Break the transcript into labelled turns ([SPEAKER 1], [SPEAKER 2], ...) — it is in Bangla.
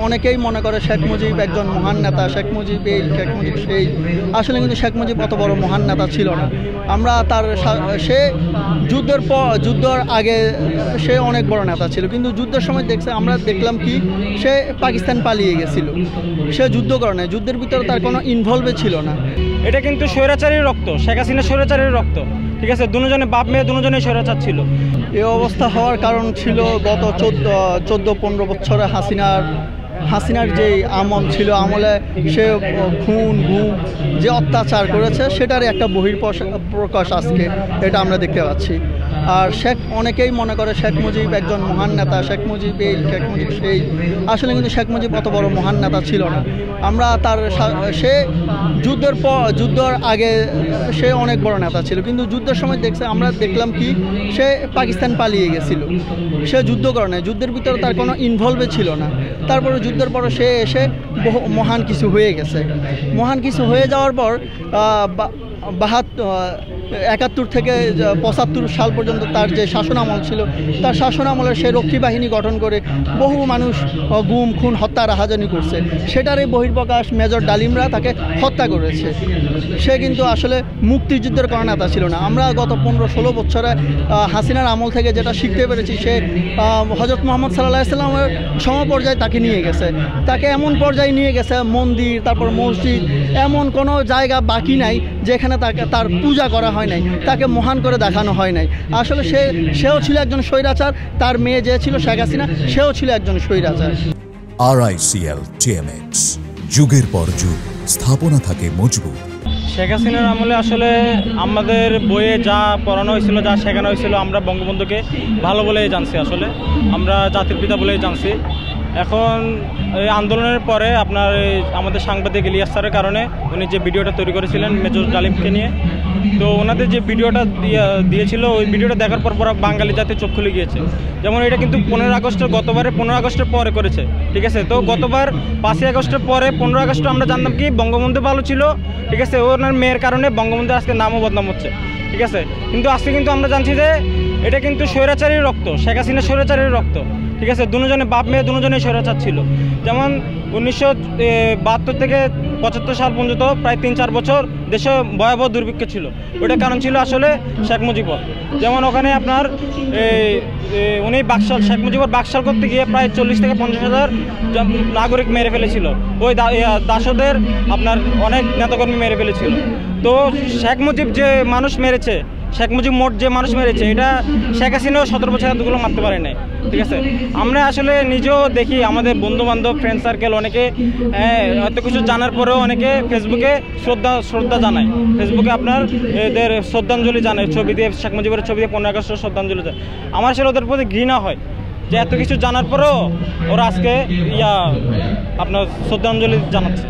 [SPEAKER 1] অনেকেই মনে করে শেখ মুজিব একজন মহান নেতা, শেখ মুজিব এই, শেখ মুজিব সেই। আসলে কিন্তু শেখ মুজিব অত বড় মহান নেতা ছিল না। আমরা সে যুদ্ধের আগে সে অনেক বড় নেতা ছিল, কিন্তু যুদ্ধের সময় আমরা দেখলাম কি সে পাকিস্তান পালিয়ে গেছিল। সে যুদ্ধ করে না, যুদ্ধের ভিতরে তার কোনো ইনভলভে ছিল না।
[SPEAKER 2] এটা কিন্তু স্বৈরাচারীর রক্ত, শেখ হাসিনা স্বৈরাচারীর রক্ত, ঠিক আছে। দুজনে বাপ মেয়ে দুজনেই স্বৈরাচার ছিল।
[SPEAKER 1] এই অবস্থা হওয়ার কারণ ছিল গত 14-15 বছরে হাসিনার যে আমল ছিল, আমলে সে খুন গুম যে অত্যাচার করেছে সেটারই একটা বহিঃপ্রকাশ আজকে এটা আমরা দেখতে পাচ্ছি। আর অনেকেই মনে করে শেখ মুজিব একজন মহান নেতা, শেখ মুজিব এই, শেখ মুজিব সেই। আসলে কিন্তু শেখ মুজিব অত বড় মহান নেতা ছিল না। আমরা সে যুদ্ধের আগে সে অনেক বড় নেতা ছিল, কিন্তু যুদ্ধের সময় আমরা দেখলাম কি সে পাকিস্তান পালিয়ে গেছিল। সে যুদ্ধ করে না, যুদ্ধের ভিতরে তার কোনো ইনভলভে ছিল না। তারপরে যুদ্ধের পরে সে এসে মহান কিছু হয়ে গেছে। মহান কিছু হয়ে যাওয়ার পর 71 থেকে 75 সাল পর্যন্ত তার যে শাসন আমল ছিল, তার শাসন আমলে সে রক্ষী বাহিনী গঠন করে বহু মানুষ গুম খুন হত্যা রাহাজানি করছে। সেটারই বহিঃপ্রকাশ মেজর ডালিমরা তাকে হত্যা করেছে। সে কিন্তু আসলে মুক্তিযুদ্ধের কোনো নেতা ছিল না। আমরা গত 15-16 বছরে হাসিনার আমল থেকে যেটা শিখতে পেরেছি, সে হযরত মুহাম্মদ সাল্লাল্লাহু আলাইহি ওয়াসাল্লামের সমপর্যায়ে তাকে নিয়ে গেছে। তাকে এমন পর্যায়ে নিয়ে গেছে, মন্দির তারপর মসজিদ এমন কোনো জায়গা বাকি নাই যেখানে তার পূজা করা হয় নাই, তাকে মহান করে দেখানো হয় নাই। আসলে সেও ছিল একজন স্বৈরাচার। তার মেয়ে যে ছিল শেখ হাসিনা, সেও ছিল একজন স্বৈরাচার।
[SPEAKER 3] RICL TMX, যুগের পর যুগ স্থাপনা থাকে মজবুত।
[SPEAKER 2] শেখ হাসিনার আমলে আসলে আমাদের বইয়ে যা পড়ানো হয়েছিল, যা শেখানো হয়েছিল, আমরা বঙ্গবন্ধুকে ভালো বলেই জানছি। আসলে আমরা জাতির পিতা বলেই জানছি। এখন এই আন্দোলনের পরে আপনার আমাদের সাংবাদিক ইলিয়াস স্যারের কারণে উনি যে ভিডিওটা তৈরি করেছিলেন মেজর ডালিমকে নিয়ে, তো ওনাদের যে ভিডিওটা দিয়েছিল, ওই ভিডিওটা দেখার পর বাঙালি জাতির চোখ খুলে গিয়েছে। যেমন এটা কিন্তু 15 আগস্টের পরে করেছে, ঠিক আছে। তো গতবার 5ই আগস্টের পরে 15 আগস্টে আমরা জানতাম কি বঙ্গবন্ধু ভালো ছিল, ঠিক আছে। ওনার মেয়ের কারণে বঙ্গবন্ধু আজকে নামও বদনাম হচ্ছে, ঠিক আছে। কিন্তু আজকে কিন্তু আমরা জানছি যে এটা কিন্তু স্বৈরাচারীর রক্ত, শেখ হাসিনা স্বৈরাচারীর রক্ত, ঠিক আছে। দুজনে বাপ মেয়ে দুজনেই স্বৈরাচার ছিল। যেমন 1972 থেকে 75 সাল পর্যন্ত প্রায় 3-4 বছর দেশে ভয়াবহ দুর্ভিক্ষ ছিল। ওটার কারণ ছিল আসলে শেখ মুজিবর। যেমন ওখানে আপনার উনি শেখ মুজিবর বাকশাল করতে গিয়ে প্রায় 40 থেকে 50 হাজার নাগরিক মেরে ফেলেছিল। ওই দাসদের আপনার অনেক নেতাকর্মী মেরে ফেলেছিল। তো শেখ মুজিব যে মানুষ মেরেছে, শেখ মুজিব মোট যে মানুষ মেরেছে, এটা শেখ হাসিনাও 17 বছর এতগুলো মারতে পারে নাই, ঠিক আছে। আমরা আসলে নিজেও দেখি আমাদের বন্ধু বান্ধব ফ্রেন্ড সার্কেল অনেকে এত কিছু জানার পরেও অনেকে ফেসবুকে শ্রদ্ধা জানায়। ফেসবুকে আপনার এদের শ্রদ্ধাঞ্জলি জানায়, ছবি দিয়ে, শেখ মুজিবের ছবি দিয়ে 15 আগস্টের শ্রদ্ধাঞ্জলি যায়। আমার আসলে ওদের প্রতি ঘৃণা হয় যে এত কিছু জানার পরেও ওরা আজকে আপনার শ্রদ্ধাঞ্জলি জানাচ্ছে।